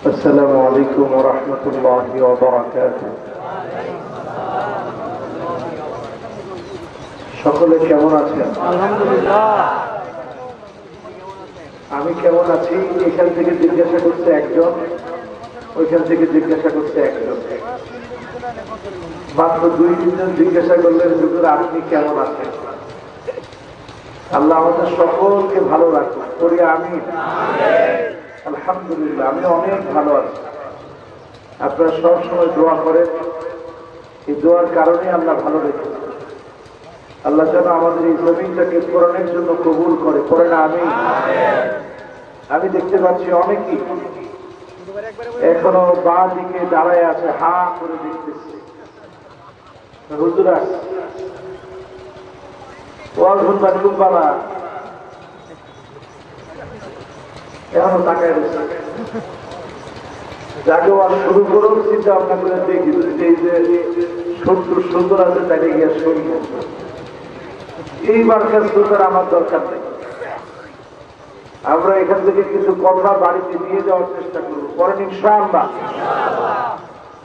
السلام عليكم ورحمة الله وبركاته সকলে কেমন আছেন? আলহামদুলিল্লাহ। আমি কেমন আছি এখান থেকে জিজ্ঞাসা করছে একজন, ওইখান থেকে জিজ্ঞাসা করছে একজন, মাত্র 2-3 জন জিজ্ঞাসা করলেন হুজুর আপনি কেমন আছেন? আল্লাহ আমাদের সকলকে ভালো রাখুন, করি আমিন। আলহামদুলিল্লাহ আমি অনেক ভালো আছি। আপনারা সবসময় দোয়া করেন, এই দোয়ার কারণে আল্লাহ ভালো রেখেছে। আল্লাহ যেন আমাদের এই জমিনটাকে কোরআনের জন্য কবুল করে, পড়ে না আমিন। আমি দেখতে পাচ্ছি অনেকেই এখনো বাঁ দিকে দাঁড়ায় আছে, হা করে দেখতেছে হুজুর আসছে ওয়াল হুজুর কুম্বালা এখনো তাকায় রয়েছে। যাকে ওয়াল শুরু করো চিন্তা ভাবনা করে দেখি এই যে সুন্দর আছে তাকে গিয়ে শুনব। এইবার সুন্দর আমার দরকার নেই। আমরা এখান থেকে কিছু কথা বাড়িতে নিয়ে যাওয়ার চেষ্টা করবো, পরে ইনশাআল্লাহ।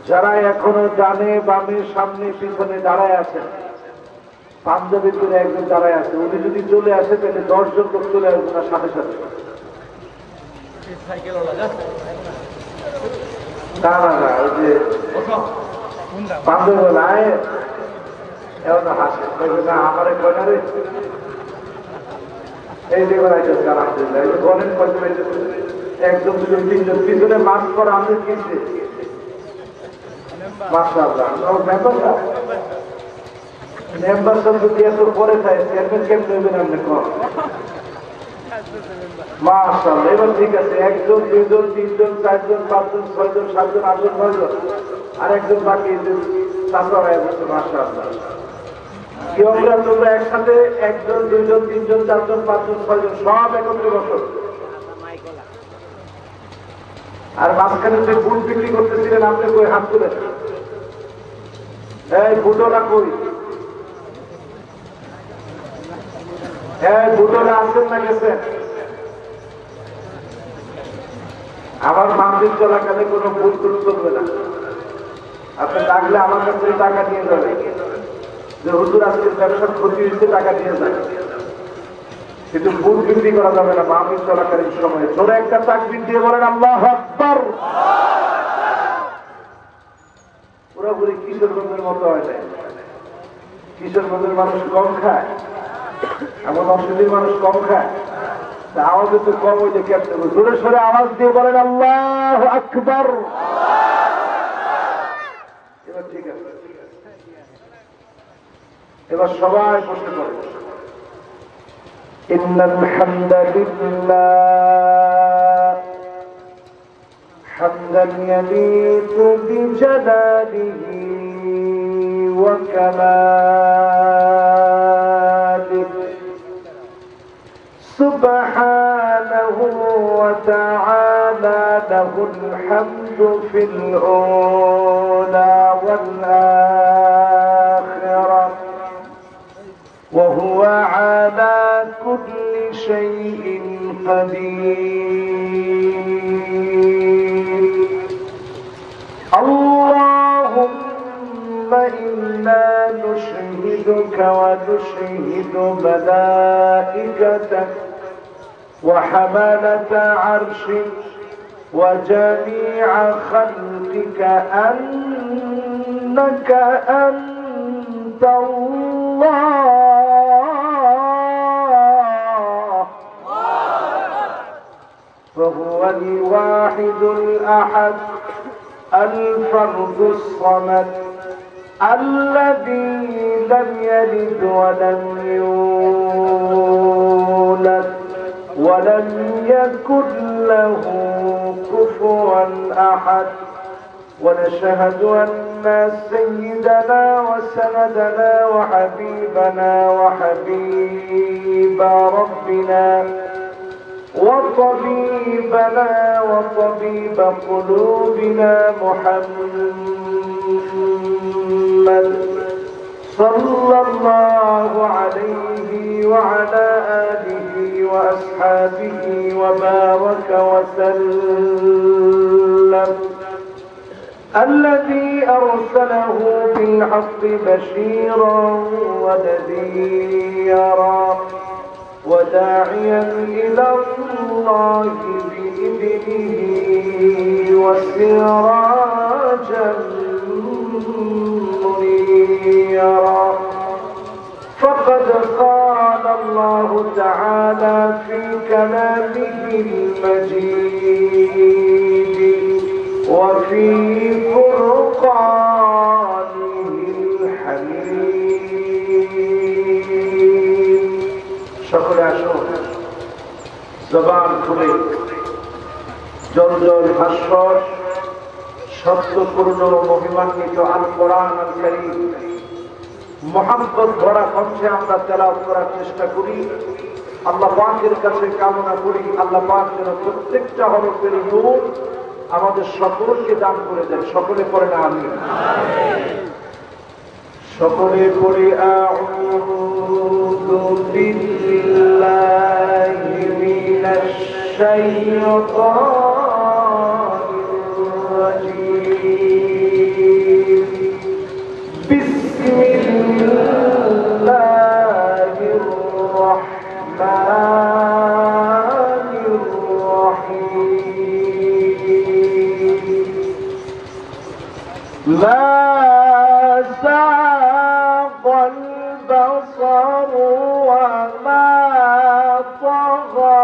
যারা এখনো ডানে বামে সামনে পিছনে দাঁড়ায় আছেন, পাঞ্জাবের করে একজন দাঁড়ায় আছে, উনি যদি চলে আসে তাহলে 10 জন লোক চলে আসবে না সাথে সাথে। না না না, ওই যে পাঞ্জাব আয় এমন হাসে না আমার কয়নারে এই যে বেড়াইতেছে আলহামদুলিল্লাহ। এই যে বলেন কত একজন 2জন 3জন পিছনে মাস্ক করা আমাদের কিনছে মাশাআল্লাহ। মেম্বারটা মেম্বার সব যদি এত পরে থাকে চেয়ারম্যান কেমন নেবেন আপনি কম? মাশাআল্লাহ এবার ঠিক আছে। 1 জন 2 জন 3 জন 4 জন 5 জন 6 জন 7 জন 8 জন 9 জন আর একজন বাকি চাষা হয়ে গেছে। মাশাআল্লাহ কি আমরা তোমরা একসাথে 1 জন 2 জন 3 জন 4 জন 5 জন 6 জন সব একত্রে বসো। আর মাঝখানে যে বুট বিক্রি করতেছিলেন আপনি কই হাত তুলেন? এই বুটোরা কই? এই বুটোরা আসেন না গেছেন? আমার মাহফিল চলাকালে কোনো বুট টুট চলবে না। আপনি ডাকলে আমার কাছে টাকা নিয়ে যাবেন যে হুজুর আজকের ব্যবসার ক্ষতি হয়েছে, টাকা নিয়ে যায়। কিন্তু বুট বিক্রি করা যাবে না মাহফিল চলাকালীন সময়ে। জোরে একটা তাকবীর দিয়ে বলেন আল্লাহু আকবার। পুরোপুরি কিশোরগঞ্জের মতো হয় না। কিশোরগঞ্জের মানুষ কম খায়, এমন অসুবিধার মানুষ কম খায়, আওয়াজ একটু কম হইলে কেমন? জোরে সরে আওয়াজ দিয়ে বলেন আল্লাহু আকবার। এবার ঠিক আছে, এবার সবাই বসে পড়ে। ইন্নাল হামদালিল্লাহ হামদান ইয়ালিকু বিজালালিহি ওয়া কামালিহি সুবহানাহু ওয়া তাআলা লাহুল হামদু ফিল উলা ওয়াল আখিরাহ وهو على كل شيء قدير اللهم إنا نشهدك ونشهد ملائكتك وحملة عرشك وجميع خلقك أنك أنت الله فهو الواحد الأحد الفرد الصمد الذي لم يلد ولم يولد ولم يكن له كفوا أحد ونشهد أن سيدنا وسندنا وحبيبنا وحبيب ربنا وطبيبنا وطبيب قلوبنا محمد صلى الله عليه وعلى آله وأصحابه وبارك وسلم الذي أرسله بالحق بشيرا ونذيرا وداعيا إلى الله بإذنه وسراجا منيرا. فقد قال الله تعالى في كلامه المجيد وفي فرقانه الحميد. সকলে আসুন জবান খুলে জলজল ভাস্বর সত্যপূর্ণ মহিমান্বিত আল কোরআন আল কারীম মোহাম্মদ ভরা কণ্ঠে আমরা তেলাওয়াত করার চেষ্টা করি। আল্লাহ পাকের কাছে কামনা করি আল্লাহ পাক যেন প্রত্যেকটা হরফের নূর আমাদের সকলকে দান করে দেন। সকলে পড়েন আমিন। সকলে পড়ে আউযু বিল্লাহি মিনাশ শাইতানির রাজীম। বিসমিল্লাহির রাহমানির রাহিম। লা সাগাল বাসার ওয়া মা তাগা।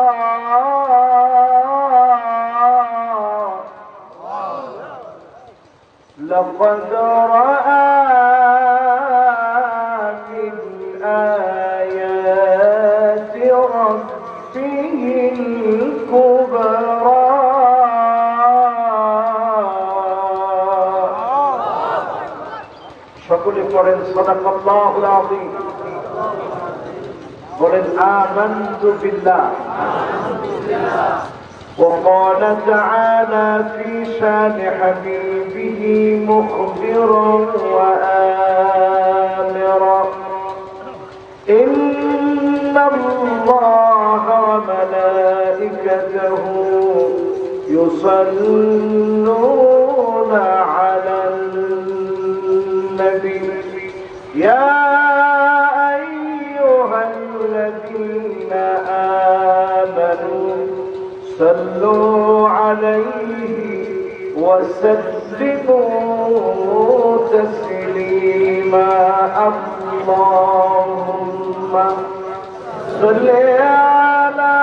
لقد رأى من آيات ربه الكبرى. সকলে পড়েন সাদাকাল্লাহুল আযীম। বলেন আমানতু বিল্লাহ। وقال تعالى في شان حبيبه مخبرا وآمرا إن الله وملائكته يصلون على النبي يا أيها الذين آمنوا صلوا عليه وسلموا تسليما. اللهم صل على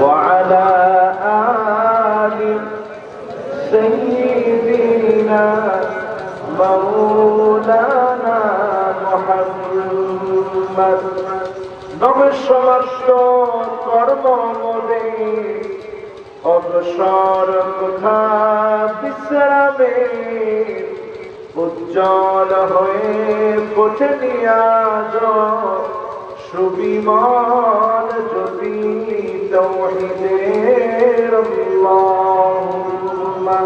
وعلى آل سيدنا مولانا মুহাম্মদ। নবসমস্ত কর্ম মোদে অবসর কোথা বিশ্রামে উজ্জ্বল হয়ে ফোটেনি আজ সুবিমল জ্যোতি তাওহীদের। আল্লাহুম্মা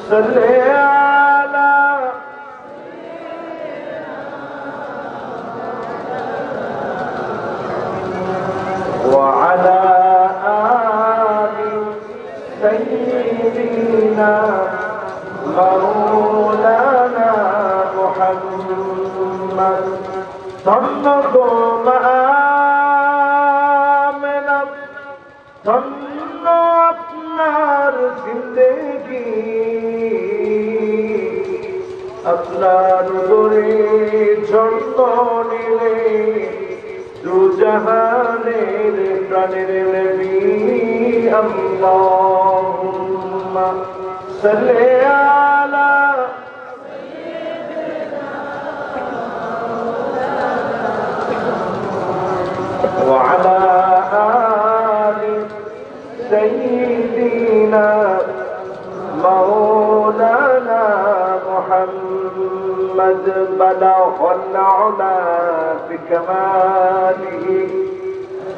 সাল্লি আলা وعلى آل سيدنا مولانا محمد। ধন্য গো আমেনা, ধন্য আপনার জিন্দেগি, আপনার গরে জন্ম নিলে দুজাহানের প্রাণের নবী। আল্লাহুম্মা সাল্লি আলা ওয়া আলা আলি সাইয়্যিদিনা মাওলানা মুহাম্মদ। বালাগাল উলা بكماله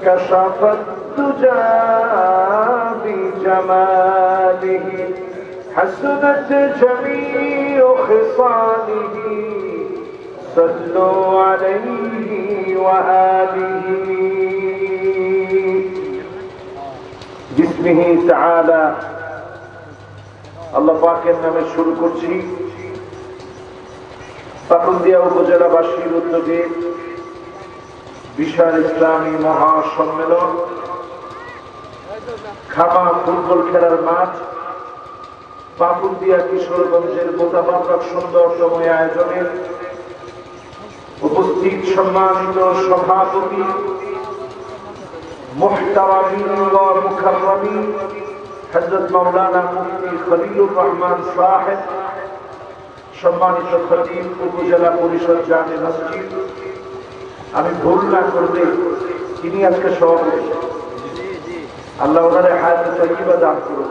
كشف الدجى بجماله حسنت جميع خصاله صلوا عليه وآله বিসমিহি তাআলা আল্লাহ পাকের নামে শুরু করছি। পাকুন্দিয়া উপজেলাবাসীর উদ্যোগে বিশাল ইসলামী মহাসম্মেলন, খামা ফুটবল খেলার মাঠ, পাকুন্দিয়া কিশোরগঞ্জের মোতাবারক সুন্দরতম আয়োজনের উপস্থিত সম্মানিত সভাপতি মুহতারামিন ওয়া মুকাররামিন হযরত মাওলানা মুফতি খলিলুর রহমান সাহেব, সম্মানিত খতিব উপজেলা পরিষদ জামে মসজিদ, আমি ভুল না করলে তিনি আজকে সভাপতি, আল্লাহ ওনারে হায়াতে তাইয়্যিবা দান করুন।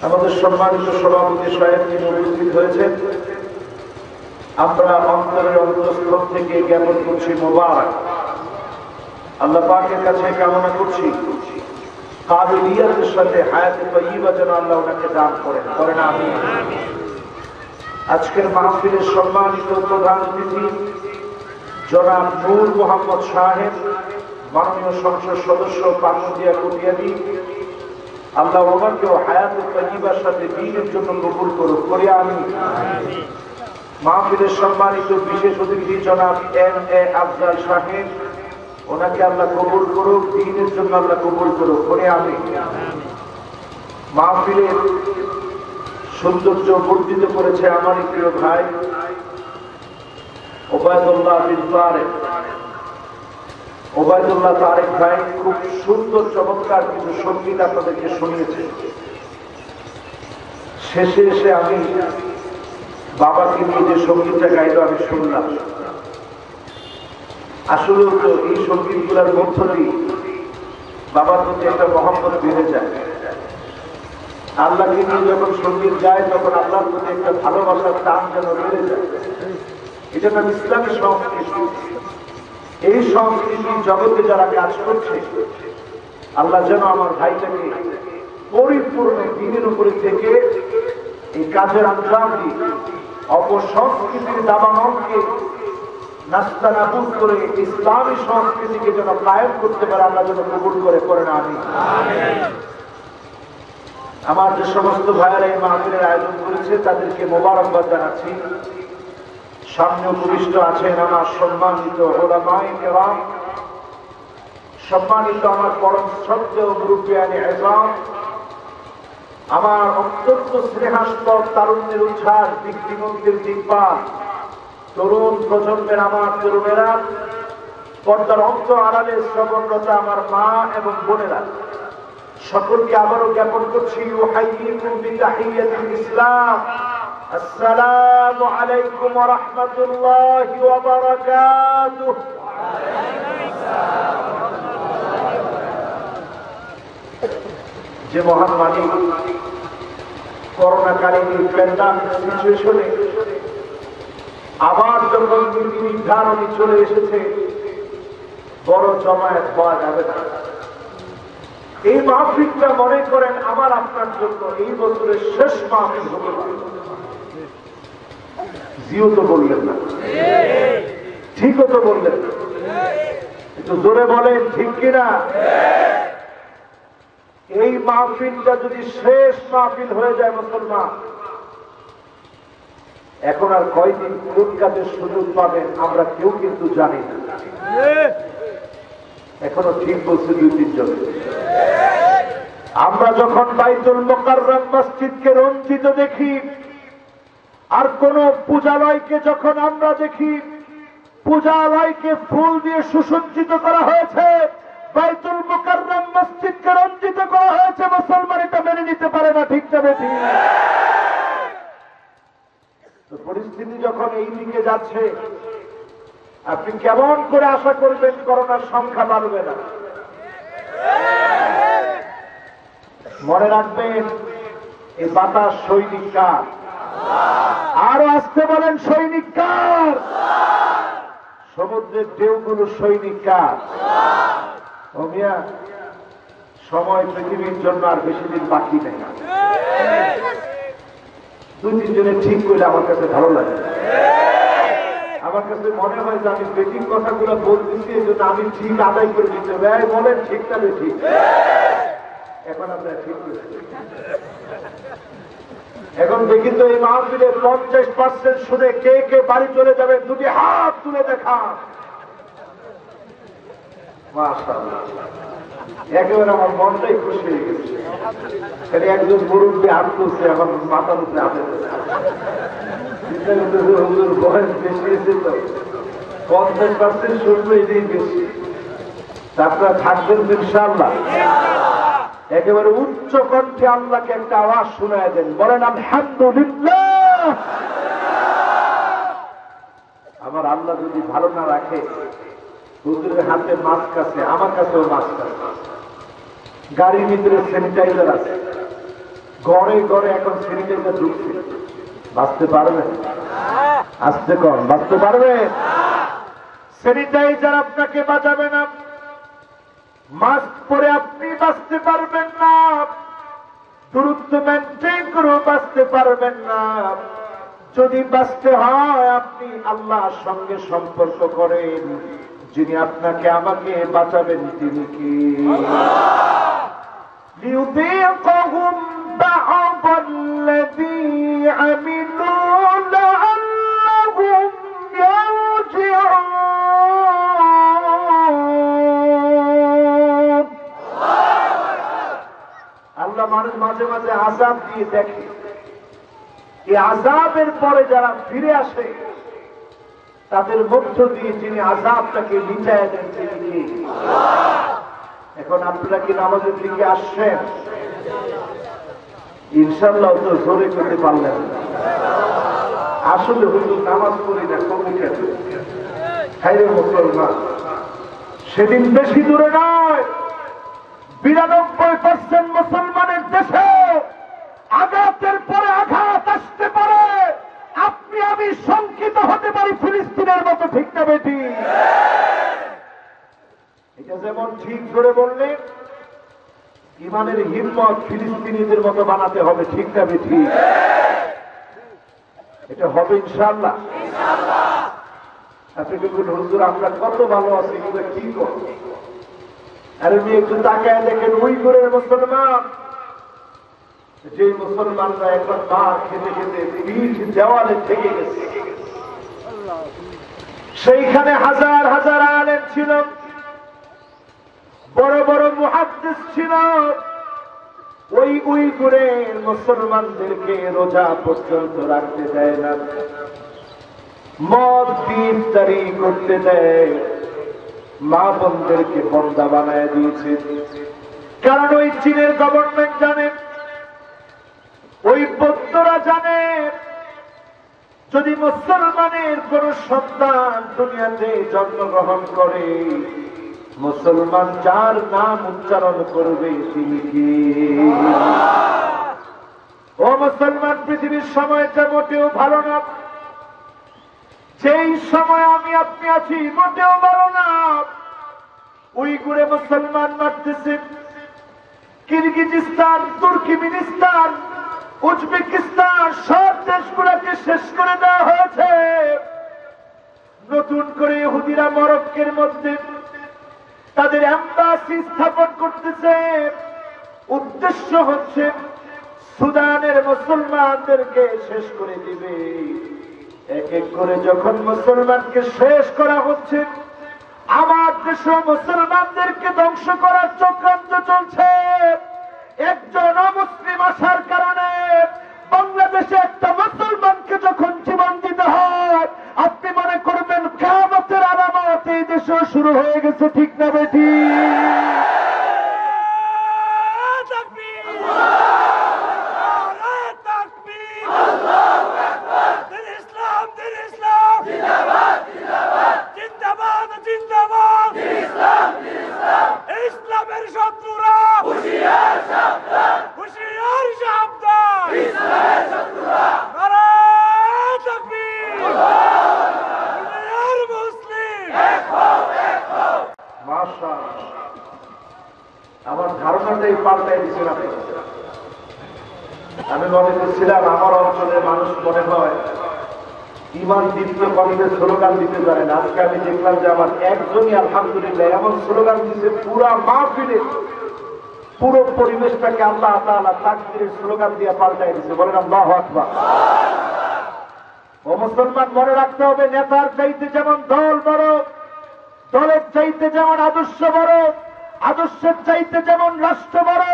আমাদের সম্মানিত সভাপতি সাহেব তিনি উপস্থিত হয়েছেন, আমরা অন্তরের অন্তঃস্থল থেকে জ্ঞাপন করছি মোবারক। আল্লাহ পাকের কাছে কামনা করছি কাবিলিয়াতের সাথে হায়াতে তাইয়্যিবা যেন আল্লাহ ওনাকে দান করেন আমিন। আজকের মাহফিলের সম্মানিত প্রধান অতিথি জনাব নূর মোহাম্মদ সাহেব, মাননীয় সংসদ সদস্য পাকুন্দিয়া কটিয়াদি, আল্লাহ ওনাকেও হায়াতে তাইয়্যিবার সাথে দ্বীনের জন্য কবুল করুক আমিন। মাহফিলের সম্মানিত বিশেষ অতিথি জনাব এম.এ. আফজাল সাহেব, ওনাকে আল্লাহ কবুল করুক, দ্বীনের জন্য আল্লাহ কবুল করুক আমিন। মাহফিলের সৌন্দর্য বর্ধিত করেছে আমার প্রিয় ভাই ওবায়দুল্লাহ তারেক ভাই, খুব সুন্দর চমৎকার কিছু সঙ্গীত আপনাদেরকে শুনিয়েছে। শেষে এসে আমি বাবাকে নিয়ে যে সঙ্গীতটা গাইলো আমি শুনলাম। আসলে তো এই সঙ্গীত গুলার মধ্য দিয়ে বাবার প্রতি একটা মহব্বত বেড়ে যায়। আল্লাহকে নিয়ে যখন সঙ্গীত গায় তখন আল্লাহর প্রতি একটা ভালোবাসার টান যেন বেড়ে যায়। এটা নাম ইসলামী সংস্কৃতি। এই সংস্কৃতি জগতে যারা কাজ করছে, আল্লাহ যেন আমার ভাইটাকে পরিপূর্ণ দ্বীনের উপরে থেকে এই কাজের আঞ্জাম দিয়ে অপসংস্কৃতির দাবানলকে নাস্তানাবুদ করে ইসলামী সংস্কৃতিকে যেন কায়েম করতে পারে আল্লাহ যেন কবুল করেন আমিন। আমার যে সমস্ত ভাইয়েরা এই মাহফিলের আয়োজন করেছে তাদেরকে মোবারকবাদ জানাচ্ছি। সামনে উপবিষ্ট আছেন আমার সম্মানিত উলামায়ে কেরাম, সম্মানিত আমার পরম শ্রদ্ধেয় মুরব্বিয়ানে ইজরাম, আমার অত্যন্ত স্নেহাস্পদ তারুণ্যের উচ্ছ্বাস, দিগদিগন্তের দিগপাল, তরুণ প্রজন্মের আমার তরুণেরা, পর্দার অন্ত আড়ালে শ্রবণরত আমার মা এবং বোনেরা, সকলকে আবারও জ্ঞাপন করছি উহাইয়িকুম বিতাহিয়াতিল ইসলাম, আসসালামু আলাইকুম ওয়া রাহমাতুল্লাহি ওয়া বারাকাতুহু। যে মহান মালিক করোনাকালীন প্যান্ডামিক সিচুয়েশনে আবার যখন নীতি নির্ধারণী চলে এসেছে, বড় জমায়েত হওয়া যাবে না। এই মাহফিলটা মনে করেন আমার আপনার জন্য এই বছরের শেষ মাহফিল হতে পারে। জিও তো বললেন না, ঠিকও তো বললেন না, একটু জোরে বলেন ঠিক কিনা। এই মাহফিলটা যদি শেষ মাহফিল হয়ে যায় মুসলমান, এখন আর কয়দিন কোন কাজের সুযোগ পাবেন আমরা কেউ কিন্তু জানি না। এখনো ঠিক বলছে 2-3 জন। আমরা যখন বাইতুল মুকাররম মসজিদকে রঞ্জিত দেখি, আর কোন পূজালয়কে যখন আমরা দেখি পূজালয়কে ফুল দিয়ে সুসজ্জিত করা হয়েছে, বাইতুল মুকাররম মসজিদকে রঞ্জিত করা হয়েছে, মুসলমান এটা মেনে নিতে পারে না, ঠিক না বেঠিক? পরিস্থিতি যখন এই দিকে যাচ্ছে, আপনি কেমন করে আশা করবেন করোনার সংখ্যা বাড়বে না? মনে রাখবেন, এই বাতাস সৈনিক কার? আরো আসতে বলেন সৈনিক কার? সমুদ্রের ঢেউগুলো সৈনিক কার? ও মিয়া, সময় পৃথিবীর জন্য আর বেশি দিন বাকি নেই। 2-3 জনের ঠিক করলে আমার কাছে ভালো লাগে। আমার কাছে মনে হয় যে আমি বেটিং কথাগুলো বলতেছি এই জন্য আমি ঠিক আদায় করে দিতে হবে। বলেন ঠিক না বেঠিক? এখন আপনারা ঠিক করছেন। এখন দেখি তো এই মাহফিলে 50% শুনে কে কে বাড়ি চলে যাবে, দুটি হাত তুলে দেখা। মাশাআল্লাহ, একেবারে আমার মনটাই খুশি হয়ে গেছে। একজন মুরব্বী হাত তুলছে, এখন মাথার উপরে হাতে হুজুর বয়স বেশি হয়েছে তো 50% শুনবে এটাই বেশি। আপনারা থাকবেন ইনশাআল্লাহ। একেবারে উচ্চ কণ্ঠে আল্লাহকে একটা আওয়াজ শোনায় দেন, বলেন আলহামদুলিল্লাহ। আমার আল্লাহ যদি ভালো না রাখে, হুজুরের হাতে মাস্ক আছে, আমার কাছেও মাস্ক আছে, গাড়ির ভিতরে স্যানিটাইজার আছে, ঘরে ঘরে এখন স্যানিটাইজার ঢুকছে। বাঁচতে পারবেন? আসতে কম, বাঁচতে পারবে? স্যানিটাইজার আপনাকে বাঁচাবে না, মাস্ক পরে আপনি বাঁচতে পারবেন না, দূরত্ব মেনটেন করে বাঁচতে পারবেন না। যদি বাঁচতে হয় আপনি আল্লাহর সঙ্গে সম্পর্ক করেন, যিনি আপনাকে আমাকে বাঁচাবেন তিনি কি? লিউযীকাহুম বা'দাল্লাযী আমিলু লা'আল্লাহুম ইয়ারজিউন। আল্লাহ মানুষ মাঝে মাঝে আযাব দিয়ে দেখে, এই আযাবের পরে যারা ফিরে আসে তাদের মধ্য দিয়ে যিনি আযাবটাকে মিটায় দেন তিনি কি? এখন আপনারা কি নামাজের দিকে আসছেন? ইনশাআল্লাহ তো জোরে করতে পারলেন না। আসলে হুজুর নামাজ পড়ি না কমে কেন? খাইরে মুসলমান, সেদিন বেশি দূরে নয়, 92% মুসলমানের দেশে আঘাতের পরে আঘাত আসতে পারে, আপনি আমি শঙ্কিত হতে পারি ফিলিস্তিনের মতো, ঠিক না বেটি? এটা যেমন ঠিক করে বললে ইমানের হিম্মত ফিলিস্তিনিদের মতো বানাতে হবে, ঠিক না বেটি? এটা হবে ইনশাআল্লাহ। আপনি বলুন হুজুর আমরা কত ভালো আছি, এগুলো কি কর? আরে আমি একটু তাকায় দেখেন উইগুরের মুসলমান, যে মুসলমানরা এখন মার খেতে খেতে পিঠ দেওয়ালে ঠেকে গেছে, সেইখানে হাজার হাজার আলেম ছিল, বড় বড় মুহাদ্দিস ছিল, ওই উইগুরের মুসলমানদেরকে রোজা পর্যন্ত রাখতে দেয় না, মদ ইফতারি করতে দেয়, মা বোনদেরকে বন্দা বানায় দিয়েছে। কারণ ওই চীনের গভর্নমেন্ট জানে, ওই বৌদ্ধরা জানে, যদি মুসলমানের কোন সন্তান দুনিয়াতে জন্মগ্রহণ করে, মুসলমান যার নাম উচ্চারণ করবে তিনি কি? ও মুসলমান, পৃথিবীর সময়টা মোটেও ভালো না, যেই সময় আমি আপনি আছি মোটেও ভালো না। উইগুরে মুসলমান মারতেছে, কিরগিজস্তান, তুর্কমেনিস্তান, উজবেকিস্তান সব দেশগুলোকে শেষ করে দেওয়া হয়েছে। নতুন করে ইহুদিরা মরক্কোর মধ্যে তাদের এম্বাসি স্থাপন করতেছে, উদ্দেশ্য হচ্ছে সুদানের মুসলমানদেরকে শেষ করে দিবে। এক এক করে যখন মুসলমানকে শেষ করা হচ্ছে, আমার দেশে মুসলমানদেরকে ধ্বংস করার চক্রান্ত চলছে। একজন অমুসলিম আসার কারণে বাংলাদেশে একটা মুসলমানকে যখন জীবন দিতে হয়, আপনি মনে করবেন কিয়ামতের আলামত এই দেশেও শুরু হয়ে গেছে, ঠিক না বেটি? ইসলামের শত্রুরা হুঁশিয়ার সাবধান, হুঁশিয়ার সাবধান, ইসলামের শত্রুরা নারায়ে তাকবীর, দুনিয়ার মুসলিম এক হও, এক হও। মাশাআল্লাহ, আমার ধারণাটাই পাল্টাই দিচ্ছেন আপনি। আমি মনে করছিলাম আমার অঞ্চলের মানুষ মনে হয় ইমান দ্বিতীয় কণ্ঠে স্লোগান দিতে পারে না। আজকে আমি দেখলাম যে আমার একজনই আলহামদুলিল্লাহ এমন স্লোগান দিচ্ছে, পুরা মাহফিলে পুরো পরিবেশটাকে আল্লাহ তাআলা তাকবীরের স্লোগান দিয়ে পাল্টাই দিচ্ছে। বলেন আল্লাহু আকবার। ও মুসলমান, মনে রাখতে হবে, নেতার চাইতে যেমন দল বড়, দলের চাইতে যেমন আদর্শ বড়, আদর্শের চাইতে যেমন রাষ্ট্র বড়,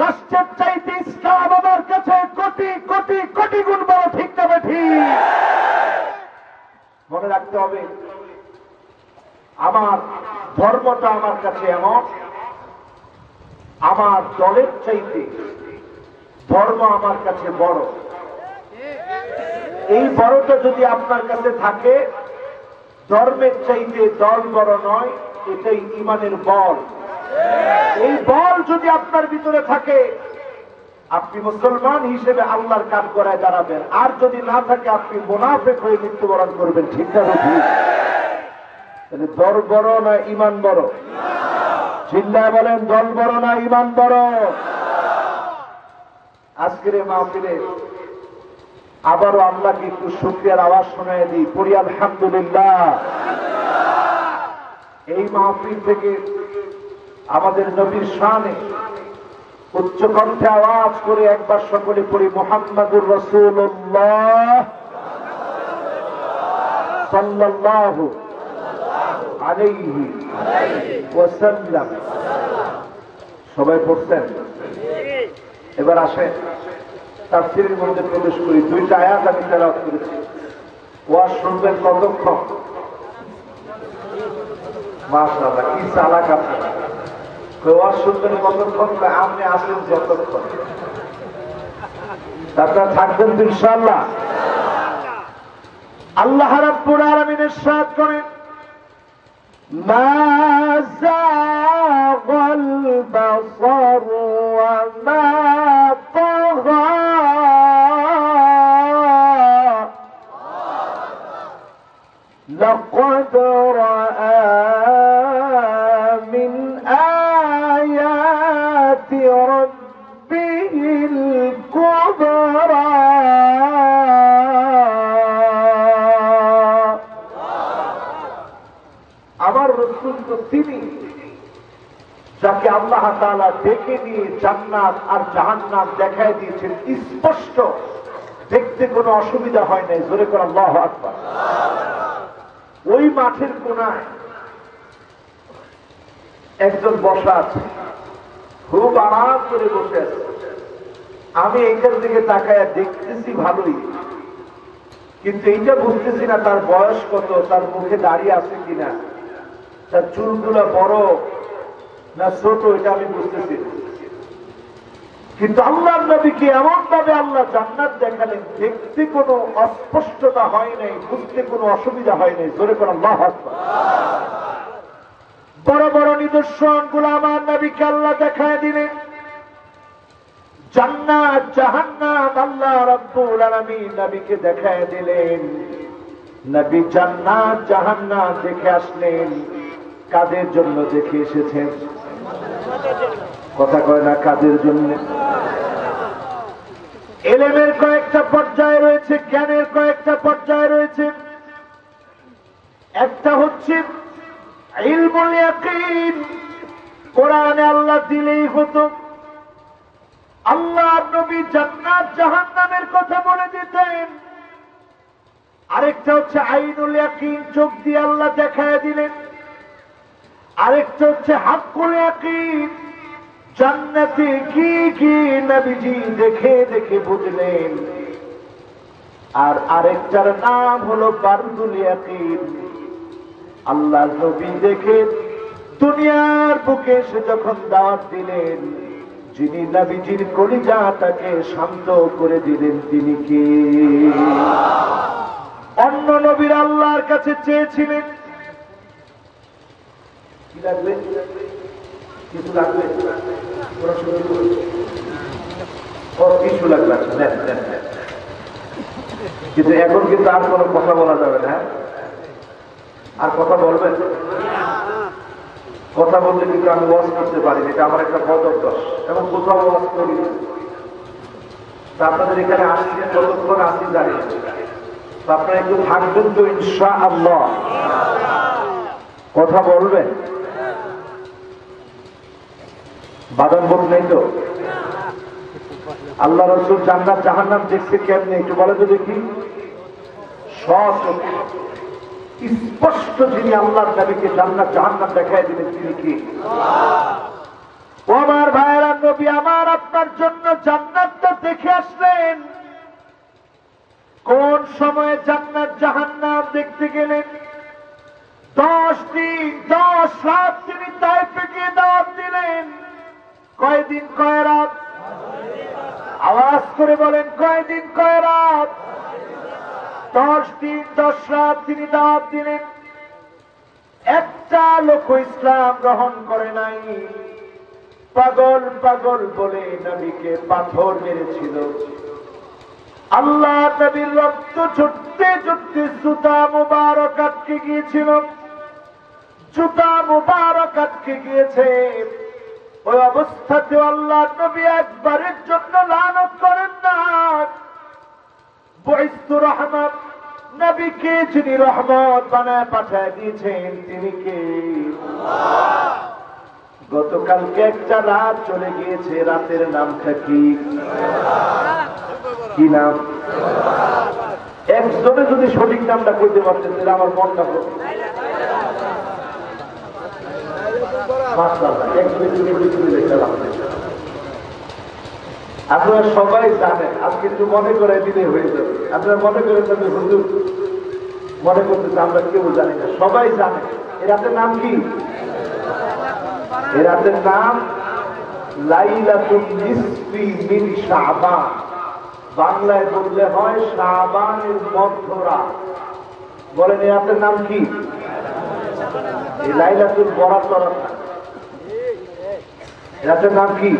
রাষ্ট্রের চাইতে ইসলাম আমার কাছে কোটি কোটি কোটি গুণ বড়। ঠিক না ঠিক? মনে রাখতে হবে, আমার ধর্মটা আমার কাছে এমন, আমার দলের চাইতে ধর্ম আমার কাছে বড়। এই বড়টা যদি আপনার কাছে থাকে, ধর্মের চাইতে দল বড় নয়, এটাই ঈমানের বল। এই বল যদি আপনার ভিতরে থাকে, আপনি মুসলমান হিসেবে আল্লাহর কাজ করায় দাঁড়াবেন। আর যদি না থাকে, আপনি মুনাফিক হয়ে মৃত্যুবরণ করবেন। ঠিক না ঠিক? তাহলে দল বড় না ঈমান বড়? চিল্লায় বলেন, দল বড় না ঈমান বড়? আজকের এই মাহফিলে আবারও আল্লাহকে একটু শুকরিয়ার আওয়াজ শোনায় দিই, পড়ি আলহামদুলিল্লাহ। এই মাহফিল থেকে আমাদের নবীর শানে উচ্চ কণ্ঠে আওয়াজ করে একবার সকলে পড়ি মুহাম্মাদুর রাসূলুল্লাহ সাল্লাল্লাহু আলাইহি ওয়াসাল্লাম। সবাই পড়ছেন? এবার আসেন তাফসীরের মধ্যে প্রবেশ করি। দুইটা আয়াত আমি তেলাওয়াত করেছি। ওয়াজ শুনবেন কতক্ষণ? মাশাআল্লাহ, কি চালাক আপনারা। ওয়াজ শুনবেন কতক্ষণ? আপনি আসেন যতক্ষণ। আপনারা থাকবেন তো ইনশাআল্লাহ। আল্লাহ রাব্বুল আলামিন ইরশাদ করেন, মা যাগাল বাসার ওয়া মা তাগা। لقد رأى من آيات ربه الكبرى। আমার রাসূল তো তিনি যাকে আল্লাহ তাআলা ডেকে নিয়ে জান্নাত আর জাহান্নাম দেখায় দিয়েছেন স্পষ্ট, দেখতে কোনো অসুবিধা হয় নাই। জোরে করে আল্লাহু আকবার। ওই মাঠের কোনায় একজন বসা আছে, খুব আরাম করে বসে আছে। আমি এইটার দিকে তাকায় দেখতেছি ভালোই, কিন্তু এইটা বুঝতেছি না তার বয়স কত, তার মুখে দাড়ি আছে কিনা, তার চুলগুলো বড় না ছোট, এটা আমি বুঝতেছি না। কিন্তু আল্লাহর নবীকে এমন ভাবে আল্লাহ জান্নাত দেখালেন, দেখতে কোনো অস্পষ্টতা হয় নাই, বুঝতে কোনো অসুবিধা হয় নাই। জোরে করে আল্লাহু আকবার। বড় বড় নিদর্শন গুলো আমার নবীকে আল্লাহ দেখায় দিলেন। জান্নাত জাহান্নাম আল্লাহ রাব্বুল আলামিন নবীকে দেখায় দিলেন। নবী জান্নাত জাহান্নাম দেখে আসলেন। কাদের জন্য দেখে এসেছেন? কথা কয় না, কাদের জন্য? ইলমের কয়েকটা পর্যায় রয়েছে, জ্ঞানের কয়েকটা পর্যায় রয়েছে। একটা হচ্ছে ইলমুল ইয়াকিন, কোরআনে আল্লাহ দিলেই হতো। আল্লাহর নবী জান্নাত জাহান্নামের কথা বলে দিতেন। আরেকটা হচ্ছে আইনুল ইয়াকিন, চোখ দিয়ে আল্লাহ দেখায় দিলেন। আরেকটা হচ্ছে হাক্কুল ইয়াকিন, জান্নাতে কি কি নবীজি দেখে দেখে বুঝলেন। আর আরেকটার নাম হলো বারদুল ইয়াকিন, আল্লাহর নবী দেখে দুনিয়ার বুকে এসে যখন দাওয়াত দিলেন, যিনি নবীজির কলিজাটাকে শান্ত করে দিলেন তিনি কে? অন্য নবীর আল্লাহর কাছে চেয়েছিলেন। কি লাগবে? কিছু লাগবে? কিছু লাগবে, কিন্তু এখন কিন্তু আর কোনো কথা বলা যাবে না। আর কথা বলবেন? কথা বললে কিন্তু আমি ওয়াজ করতে পারি, এটা আমার একটা বদ অভ্যাস, এবং কোথাও ওয়াজ করি না। আপনাদের এখানে আসছেন, কতক্ষণ আসি জানি, আপনারা একটু থাকবেন তো ইনশাআল্লাহ? কথা বলবেন? বাদাম বোধ নেই তো? আল্লাহ রসুল জান্নাত জাহান্নাম দেখছে কেমনে একটু বলে তো দেখি। স্পষ্ট যিনি আল্লাহর নবীকে জান্নাত জাহান্নাম দেখায় দিলেন তিনি কি? ও আমার ভাইয়েরা, নবী আমার আপনার জন্য জান্নাতটা দেখে আসলেন। কোন সময়ে জান্নাত জাহান্নাম দেখতে গেলেন? 10 দিন 10 রাত তিনি তায়েফে গিয়ে দাওয়াত দিলেন। কয়দিন কয় রাত? আওয়াজ করে বলেন, কয়দিন কয় রাত? 10 দিন 10 রাত তিনি দাওয়াত দিলেন। একটা লোক ইসলাম গ্রহণ করে নাই। পাগল পাগল বলে নবীকে পাথর মেরেছিল। আল্লাহ নবীর রক্ত ঝরতে ঝরতে জুতা মুবারক আটকে গিয়েছিল। জুতা মুবারক আটকে গিয়েছে। ওই অবস্থাতে আল্লাহ নবী একবারের জন্য লানত করেন না। বুইস্তু রহমত, নবীকে যিনি রহমত বানায় পাঠায় দিয়েছেন তিনি কে? গতকালকে একটা রাত চলে গিয়েছে, রাতের নামটা কি? কি নাম? একজনে যদি সঠিক নামটা কইতে পারতেন তাহলে আমার মনটা হতো। আপনারা সবাই জানেন, আজকে একটু মনে করে দিলে হয়ে যাবে। আপনারা মনে করে যাবেন হুজুর মনে করতেছে, আমরা কেউ জানি না, সবাই জানে। এই রাতের নাম কি? এই রাতের নাম লাইলাতুন নিসফি মিন শাবান। বাংলায় বললে হয় শাবানের মধ্যরাত। বলেন এই রাতের নাম কি? এই লাইলাতুল বরাত রাত। রাতের নাম কি?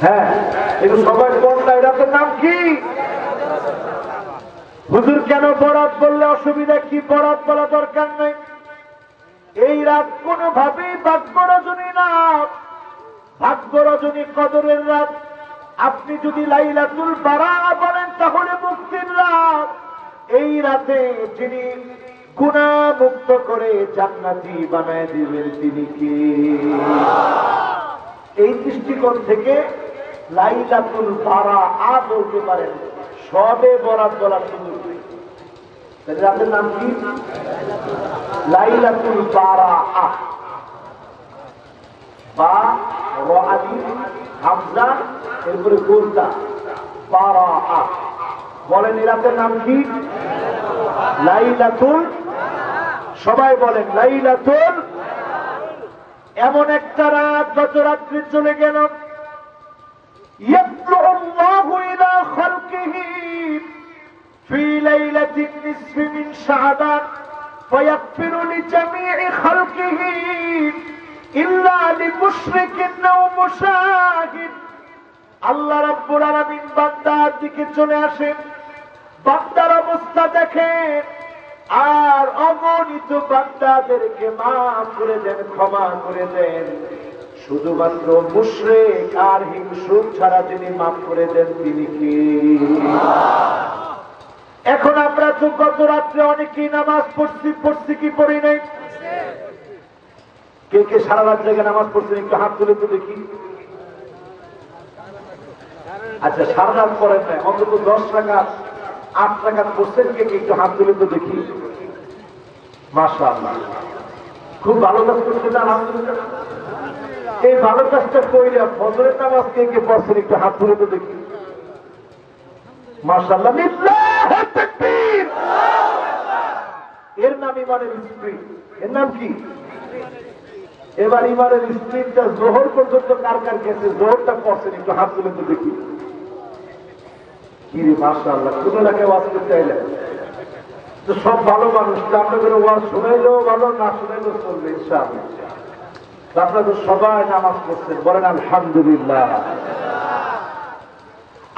হ্যাঁ, এটা সবাই বললে রাতের নাম কি? হুজুর কেন বরাত বললে অসুবিধা কি? বরাত বলা দরকার নেই। এই রাত কোনোভাবেই ভাগ্য রজনী না। ভাগ্য রজনী কদরের রাত। আপনি যদি লাইলাতুল বারাত বলেন তাহলে মুক্তির রাত। এই রাতে যিনি গুনাহ মুক্ত করে জান্নাতি বানায় দিবেন তিনি কে? এই দৃষ্টিকোণ থেকে লাইলাতুল বারাত বলতে পারেন, সবে বরাত বলার সুযোগ নেই। রাতের নাম কি? লাইলাতুল বারাত। বা রাআলি হামজা এরপরে গোলটা বারাত। বলেন এই রাতের নাম কি? লাইলাতুল। সবাই বলেন লাইলাতুল। এমন একটা রাত গত রাত্রি চলে গেল। ইয়াতলুল্লাহু ইলা খালকিহি ফি লাইলাতিন নিসফি মিন শাবান ফায়াগফিরু লিজামিই খালকিহি ইল্লা লিমুশরিকিন আও মুশাহিদ। আল্লাহ রাব্বুল আলামিন বান্দার দিকে চলে আসেন, বান্দার অবস্থা দেখেন, আর অগণিত বান্দাদেরকে মাফ করে দেন, ক্ষমা করে দেন। শুধুমাত্র মুশরিক আর হিংসুক ছাড়া যিনি মাফ করে দেন তিনি কি? এখন আমরা তো গত রাত্রে অনেকেই নামাজ পড়ছি কি পড়ি নাই? কে কে সারা রাত জায়গায় নামাজ পড়ছেন একটু হাত তুলে তো দেখি। আচ্ছা, সারা রাত পড়েন নাই, অন্তত 10 রাকাত 8 রাকাত পড়ছেন কে কে একটু হাত তুলে তো দেখি। মাশাআল্লাহ, খুব ভালো কাজ করছেন আলহামদুলিল্লাহ। এই ভালো কাজটা কইরা ফজরের নামাজ কে কে পড়ছেন একটু হাত তুলে তো দেখি। মাশাআল্লাহ, লিল্লাহি তাকবীর। এর নাম ইমানের স্পিরিট। এর নাম কি? এবার ইমানের স্পিরিটটা জোহর পর্যন্ত কার কার গেছে? জোহরটা পড়ছেন একটু হাত তুলে তো দেখি। কি রে মাশাআল্লাহ, কোন এলাকায় ওয়াজ করতে আইলেন তো সব ভালো মানুষ, আপনাদের ওয়াজ শুনাইলেও ভালো, না শুনাইলেও চলবে ইনশাআল্লাহ। আপনারা তো সবাই নামাজ পড়ছেন, বলেন আলহামদুলিল্লাহ।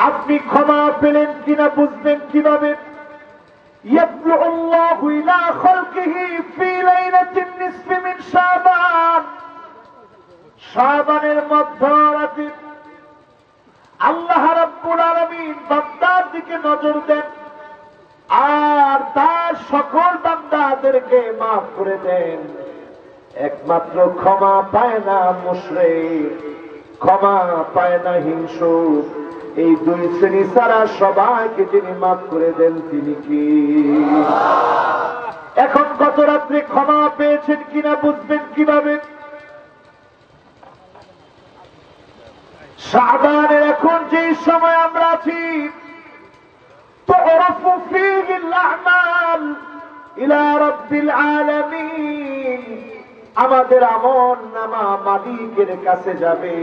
আপনি ক্ষমা পেলেন কিনা বুঝবেন কিভাবে? ইয়াতলুল্লাহু ইলা খালকিহি ফি লাইলাতিন নিসফি মিন শাবান। শাবানের মধ্যরাতে আল্লাহ রাব্বুল আলামিন দিকে নজর দেন আর তার সকল বান্দাদেরকে মাফ করে দেন। একমাত্র ক্ষমা পায় না মুশরিক, ক্ষমা পায় না হিংসুক। এই দুই শ্রেণী ছাড়া সবাইকে যিনি মাফ করে দেন তিনি কি? এখন গত রাত্রে ক্ষমা পেয়েছেন কিনা বুঝবেন কিভাবে? শাবানের এখন যে সময় আমরা আছি, تعرف فيه الأعمال إلى رب العالمين, আমাদের আমল নামা মালিকের কাছে যাবে।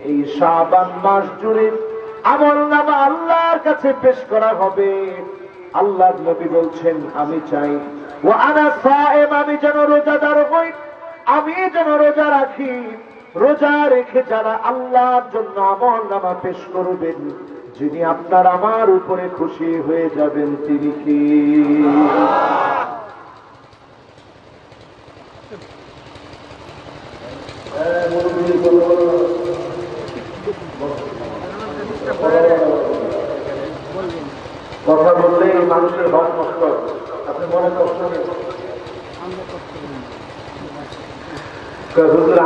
এই শাবান মাস জুড়ে আমল নামা আল্লাহর কাছে পেশ করা হবে। আল্লাহর নবী বলছেন, আমি চাই ওয়া আনা সায়েম, আমি যেন রোজাদার হই, আমি যেন রোজা রাখি। রোজা রেখে যারা আল্লাহর জন্য আমল নামা পেশ করবেন, যিনি আপনার আমার উপরে খুশি হয়ে যাবেন তিনি কি? কথা বললে মানুষের হক নষ্ট, আপনি মনে কষ্ট নেই,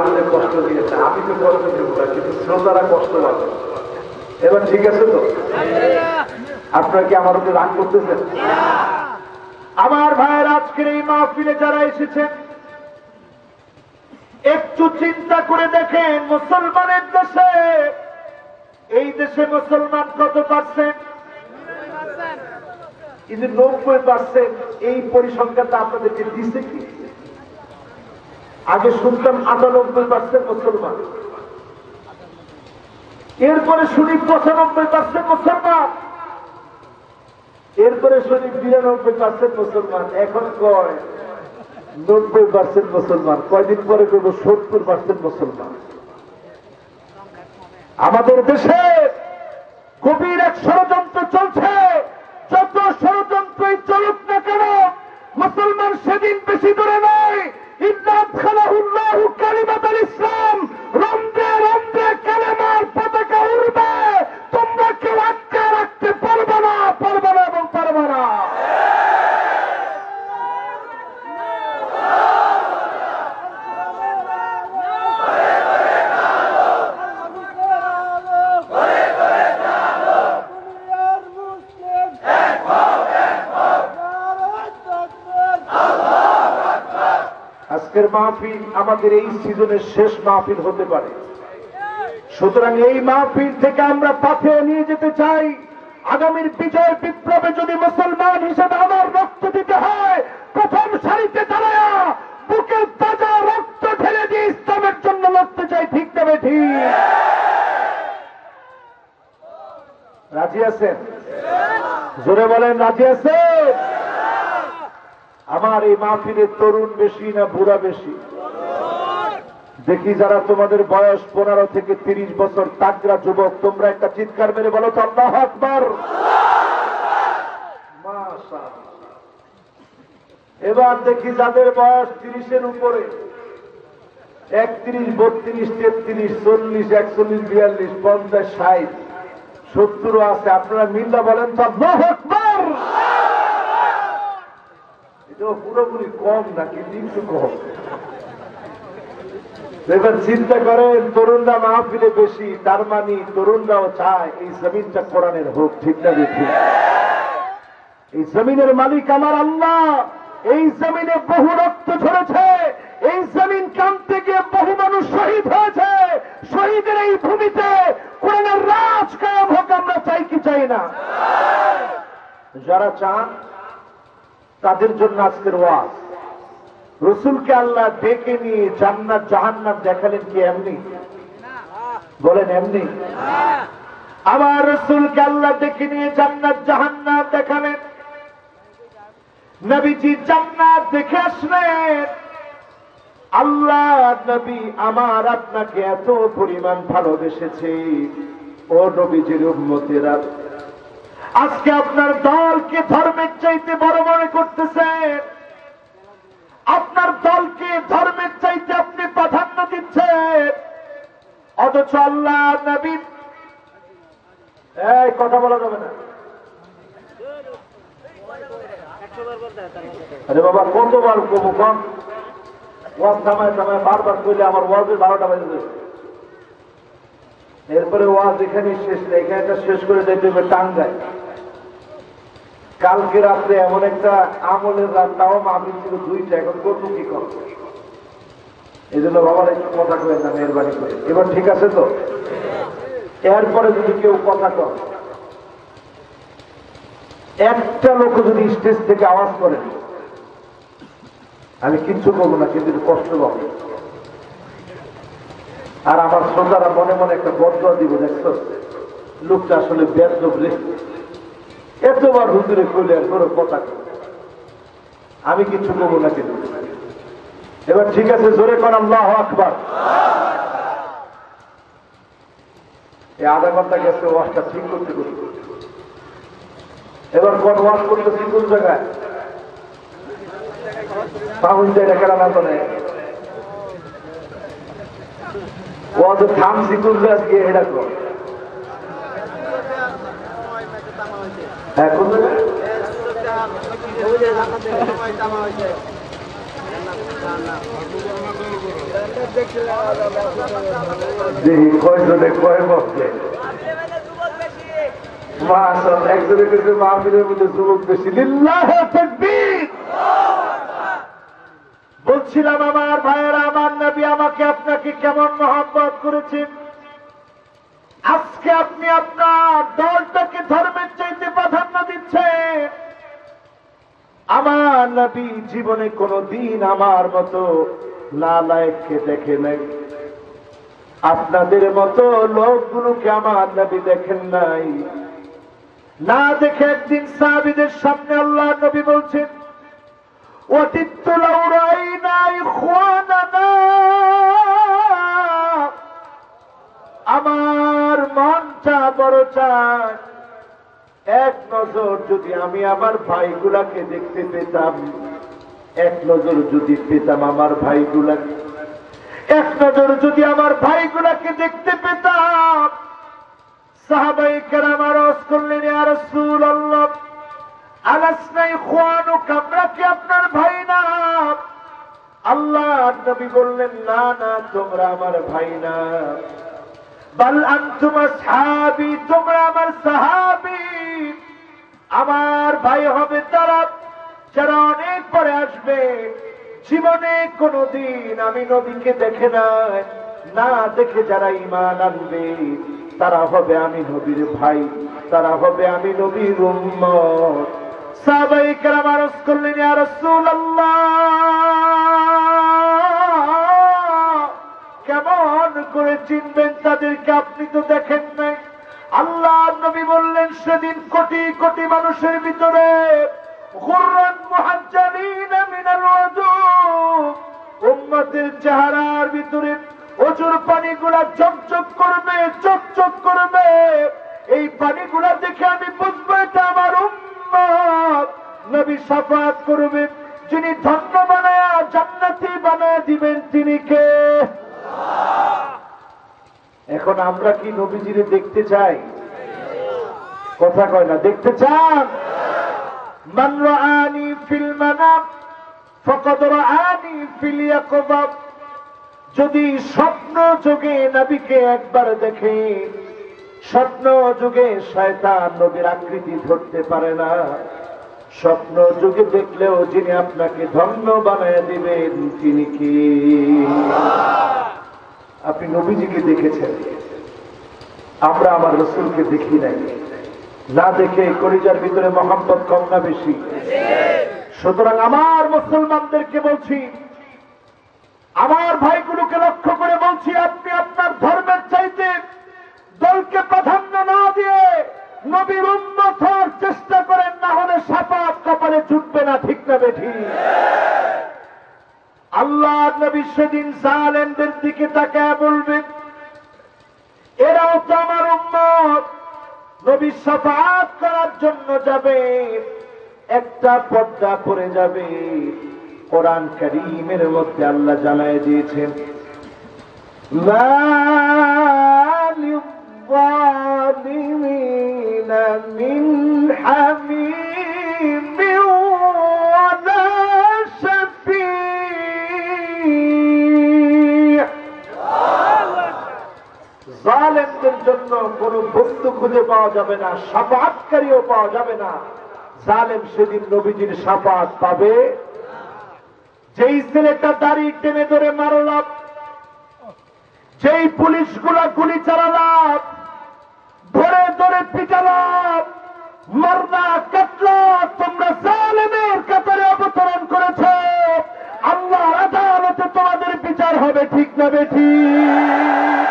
আমাদের কষ্ট দিয়েছে, আমি তো কষ্ট দেব না, কিন্তু শ্রোতারা কষ্ট পাবে। এবার ঠিক আছে তো? আপনারা কি আমার উপরে রাগ করতেছেন? আমার ভাইয়ের আজকের এই মাহফিলে যারা এসেছেন, একটু চিন্তা করে দেখেন, মুসলমানের দেশে, এই দেশে মুসলমান কত পার্সেন্ট? কিন্তু 90%। এই পরিসংখ্যানটা আপনাদেরকে দিছে কি? আগে শুনতাম 98% মুসলমান, এরপরে শুনি 95% মুসলমান, এরপরে শুনি 92% মুসলমান, এখন কয় 90% মুসলমান, কয়দিন পরে করবো 70% মুসলমান। আমাদের দেশে গভীর এক ষড়যন্ত্র চলছে। যত ষড়যন্ত্রই চলুক না কেন, মুসলমান সেদিন বেশি দূরে নয়। ইন্নাদখালাহুল্লাহু কালিমাতাল ইসলাম, রন্ধ্রে রন্ধ্রে কালেমার পতাকা উড়বে। তোমরা কেউ আটকে রাখতে পারবে না, পারবে না এবং পারবে না। আজকের মাহফিল আমাদের এই সিজনের শেষ মাহফিল হতে পারে। সুতরাং এই মাহফিল থেকে আমরা পাথে নিয়ে যেতে চাই, আগামীর বিজয় বিপ্লবে যদি মুসলমান হিসেবে আমার রক্ত দিতে হয়, প্রথম সারিতে দাঁড়ায়া বুকের তাজা রক্ত ঢেলে দিয়ে ইসলামের জন্য লড়তে চাই। ঠিক তবে ঠিক রাজি আছেন? জোরে বলেন, রাজি আছেন? আমার এই মাহফিলে তরুণ বেশি না বুড়া বেশি? দেখি যারা তোমাদের বয়স 15 থেকে 30 বছর, তাগড়া যুবক, তোমরা একটা চিৎকার মেরে বলো তো আল্লাহু আকবার। মাশাআল্লাহ। এবার দেখি যাদের বয়স 30-এর উপরে, 31, 32, 33, 40, 41, 42, 50, 60, 70 আছে, আপনারা মিল্লা বলেন তো আল্লাহু আকবার। এটা পুরোপুরি কম না, কিন্তু একটু কম। এবার চিন্তা করেন, তরুণরা মাহফিলে বেশি, তার মানে তরুণরাও চায় এই জমিনটা কোরআনের হোক। ঠিক না ঠিক? এই জমিনের মালিক আমার আল্লাহ। এই জমিনে বহু রক্ত ঝরেছে, এই জমিন কাঁদতে গিয়ে বহু মানুষ শহীদ হয়েছে। শহীদের এই ভূমিতে কোরআনের রাজ কায়েম হোক, আমরা চাই কি চাই না? যারা চান তাদের জন্য আজকের ওয়াজ। রসুলকে আল্লাহ ডেকে নিয়ে জান্নাত জাহান্নাম দেখালেন কি এমনি? বলেন এমনি? আমার রসুলকে আল্লাহ ডেকে নিয়ে জান্নাত জাহান্নাম দেখালেন। নবীজি জান্নাত দেখে আসলেন। আল্লাহ নবী আমার আপনাকে এত পরিমাণ ভালোবেসেছে, ও নবীজির উম্মতেরা, আজকে আপনার দলকে ধর্মের চাইতে বড় মনে করতেছেন, আপনার দলকে ধর্মের চাইতে আপনি প্রাধান্য দিচ্ছেন, অথচ আল্লাহ নবী, এই কথা বলা যাবে না, আরে বাবা কতবার কবু কম ওয়াজ থামায় থামায় বারবার কইলে আমার ওয়াজের 12টা বাজে যাবে। এরপরে ওয়াজ এখানে শেষ নেই, এখানে শেষ করে যাইতে হবে টাঙ্গায়। কালকে রাত্রে এমন একটা আমলের রাত, তাও মাহফিল ছিল 2টা, এখন করবো কি কর। এই জন্য বাবার একটু কথা করেন না মেহরবানি করে। এবার ঠিক আছে তো? এরপরে যদি কেউ কথা কর, একটা লোক যদি স্টেজ থেকে আওয়াজ করে, আমি কিচ্ছু করবো না, কিন্তু কষ্ট পাবো। আর আমার শ্রোতারা মনে মনে একটা বদয়া দিব, দেখছো লোকটা আসলে বেদব রে, এতবার হুজুরে কইলে আর কোনো কথা কই। আমি কিচ্ছু করবো না কিন্তু। এবার ঠিক আছে, জোরে কর আল্লাহু আকবার। এই আধা ঘন্টা গেছে ওয়াজটা ঠিক করতে করতে। এবার কোন ওয়াজ করতেছি কোন জায়গায়? পাহুন জায়গা কেন না জানে ওয়াজ থামছি কোন জায়গায় এটা কর। হ্যাঁ কোন জায়গায়? দেখি কয়জনে কয় বসছে। একজনে কিন্তু মাহফিলের মধ্যে যুবক বেশি। লিল্লাহে তাকবীর। বলছিলাম আমার ভাইয়েরা, আমার নবী আমাকে আপনাকে কেমন মহব্বত করেছেন। আজকে আপনি আপনার দলটাকে ধর্মের চাইতে প্রাধান্য দিচ্ছেন। আমার নবী জীবনে কোনদিন আমার মতো নালায়েককে দেখে নাই, আপনাদের মতো লোকগুলোকে আমার নবী দেখেন নাই। না দেখে একদিন সাহাবীদের সামনে আল্লাহ নবী বলছেন, ওয়াতিতু লাউ রাইনা ইখওয়ানানা, আমার মনটা বড় চায় এক নজর যদি আমি আমার ভাইগুলাকে দেখতে পেতাম, এক নজর যদি পেতাম আমার ভাইগুলাকে, এক নজর যদি আমার ভাইগুলাকে দেখতে পেতাম। সাহাবায়ে কেরাম আরজ করলেন, ইয়া রাসূলুল্লাহ আলাসনা ইখওয়ানুকা, আমরা কি আপনার ভাই না? আল্লাহর নবী বললেন, না না, তোমরা আমার ভাই না। বাল আনতুম আসহাবী, তোমরা আমার সাহাবী। আমার ভাই হবে তারা যারা অনেক পরে আসবে, জীবনে কোনদিন আমি নবীকে দেখে নাই, না দেখে যারা ঈমান আনবে তারা হবে আমি নবীর ভাই, তারা হবে আমি নবীর উম্মত। সাহাবায়ে কেরাম আরজ করলেন, ইয়া রাসূলুল্লাহ কেমন করে চিনবেন তাদেরকে, আপনি তো দেখেন নাই। আল্লাহর নবী বললেন, সেদিন কোটি কোটি মানুষের ভিতরে গুররান মুহাজ্জালিন মিনাল ওযু, উম্মতের চেহারার ভিতরে ওযুর পানিগুলা ঝকঝক করবে, চকচক করবে। এই পানিগুলা দেখে আমি বুঝবো এটা আমার উম্মত। নবী শাফাত করবে, যিনি ধন্য বানায়া জান্নাতি বানায়া দিবেন তিনি কে? এখন আমরা কি নবীজিরে দেখতে চাই? কথা কয় না, দেখতে চান? মান রাআনি ফিল মানাম ফাকাদ রাআনি ফিল ইয়াকযাব, যদি স্বপ্ন যোগে নবীকে একবার দেখে, স্বপ্ন যোগে শয়তান নবীর আকৃতি ধরতে পারে না। স্বপ্ন যোগে দেখলেও যিনি আপনাকে ধন্য বানায় দিবেন তিনি কি? আপনি নবীজিকে দেখেছেন, আমরা আমার রাসূলকে দেখি নাই। না দেখে কলিজার ভিতরে মহব্বত কম না বেশি? সুতরাং আমার মুসলমানদেরকে বলছি, আমার ভাইগুলোকে লক্ষ্য করে বলছি, আপনি আপনার ধর্মের চাইতে দলকে প্রাধান্য না দিয়ে নবীর উম্মত হওয়ার চেষ্টা করেন, না হলে শাফাত কপালে জুটবে না। ঠিক না বেঠিক? আল্লাহর নবী সেদিন জালেমদের দিকে তাকায় বলবেন, এরাও তো আমার উম্মত। নবী শাফাত করার জন্য যাবে, একটা পর্দা পড়ে যাবে। কোরআন কারীমের মধ্যে আল্লাহ জানায় দিয়েছেন, মা লিয-যালিমিনা মিন হামীমিন জন্য কোনো বন্ধু খুঁজে পাওয়া যাবে না, শাফাআতকারীও পাওয়া যাবে না। জালেম সেদিন নবীজির শাফাআত পাবে। যেই ছেলেটা দাড়ি টেনে ধরে মারলাম, যেই পুলিশগুলা গুলি চালালাম, ধরে ধরে পিটালাম, মারলা কাটলা, তোমরা জালেমের কাতারে অবতরণ করেছ। আল্লাহর আদালতে তোমাদের বিচার হবে, ঠিক না বেঠিক?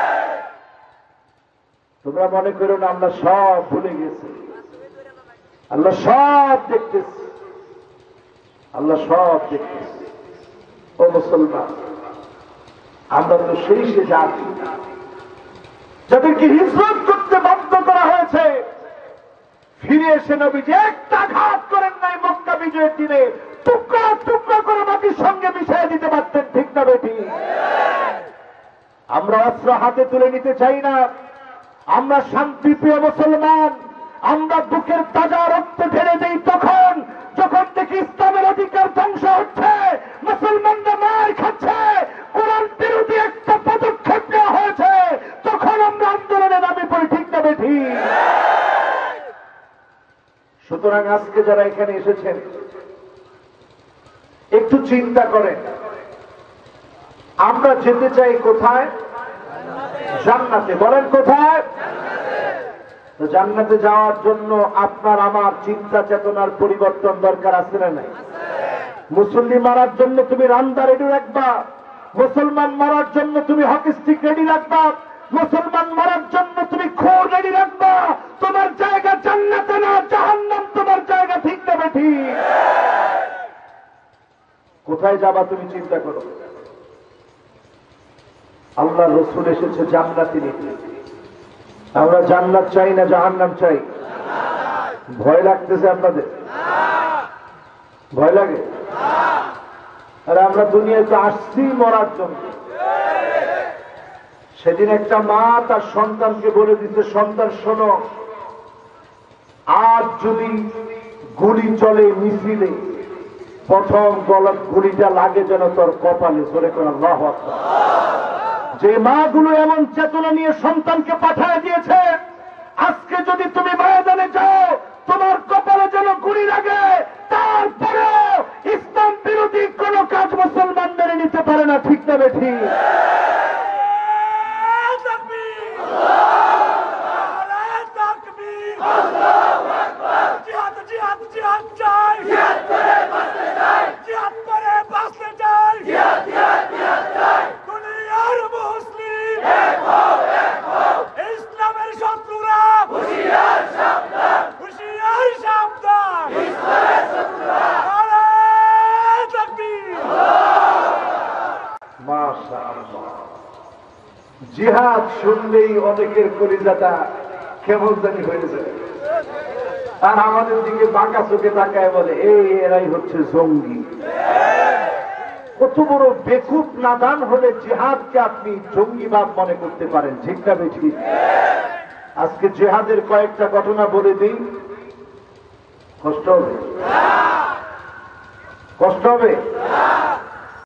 তোমরা মনে করো না আমরা সব ভুলে গেছি। আল্লাহ সব দেখতেছি, আল্লাহ সব দেখতেছি। ও মুসলমান, আমরা তো সেই সে জাতি যাদেরকে হিজরত করতে বাধ্য করা হয়েছে। ফিরে এসে নবীজি একটা ঘাত করেন নাই। মক্কা বিজয়ের দিনে টুকরা টুকরা করে মাটির সঙ্গে মিশিয়ে দিতে পারতেন, ঠিক না বেঠিক? আমরা অস্ত্র হাতে তুলে নিতে চাই না। আমরা শান্তিপ্রিয় মুসলমান। আমরা বুকের তাজা রক্ত ঢেলে দেই তখন যখন দেখি ইসলামের অধিকার ধ্বংস হচ্ছে, মুসলমানরা মার খাচ্ছে, কোরআন বিরোধী একটা পদক্ষেপ নেওয়া হয়েছে, তখন আমরা আন্দোলনে নামে পড়ি, ঠিক না বেঠিক? সুতরাং আজকে যারা এখানে এসেছেন একটু চিন্তা করেন, আমরা যেতে চাই কোথায়? জান্নাতে। বলেন কোথায়? তো জান্নাতে যাওয়ার জন্য আপনার আমার চিন্তা চেতনার পরিবর্তন দরকার আছে না নাই? মুসলিম মারার জন্য তুমি রান্দা রেডি রাখবা, মুসলমান মারার জন্য তুমি হকি স্টিক রেডি রাখবা, মুসলমান মারার জন্য তুমি খোর রেডি রাখবা। তোমার জায়গা জান্নাতে না, জাহান্নাম তোমার জায়গা, ঠিক না বেঠিক? কোথায় যাবা তুমি চিন্তা করো। আল্লাহ রসুল এসেছে জান্নাতি নিতে। আমরা জান্নাত চাই না জাহান্নাম চাই? ভয় লাগতেছে আপনাদের? ভয় লাগে? আর আমরা দুনিয়াতে আসছি মরার জন্য। সেদিন একটা মা তার সন্তানকে বলে দিতে, সন্তান শোনো, আজ যদি গুলি চলে মিছিলে, প্রথম গলার গুলিটা লাগে যেন তোর কপালে। জোরে করে আল্লাহু আকবার। যে মাগুলো এমন চেতনা নিয়ে সন্তানকে পাঠিয়ে দিয়েছে, আজকে যদি তুমি ময়দানে যাও তোমার কপালে যেন গুলি লাগে, তারপরেও ইসলাম বিরোধী কোন কাজ মুসলমান মেনে নিতে পারে না, ঠিক না বেঠিক? জিহাদ শুনলেই অনেকের কলিজাটা কেমন জানি হয়ে যায়, আর আমাদের দিকে বাঁকা চোখে তাকায় বলে এই এরাই হচ্ছে জঙ্গি। কত বড় বেকুব নাদান হলে জিহাদকে আপনি জঙ্গিবাদ মনে করতে পারেন, ঠিক না বেঠিক? আজকে জিহাদের কয়েকটা ঘটনা বলে দিই। কষ্ট হবে? কষ্ট হবে?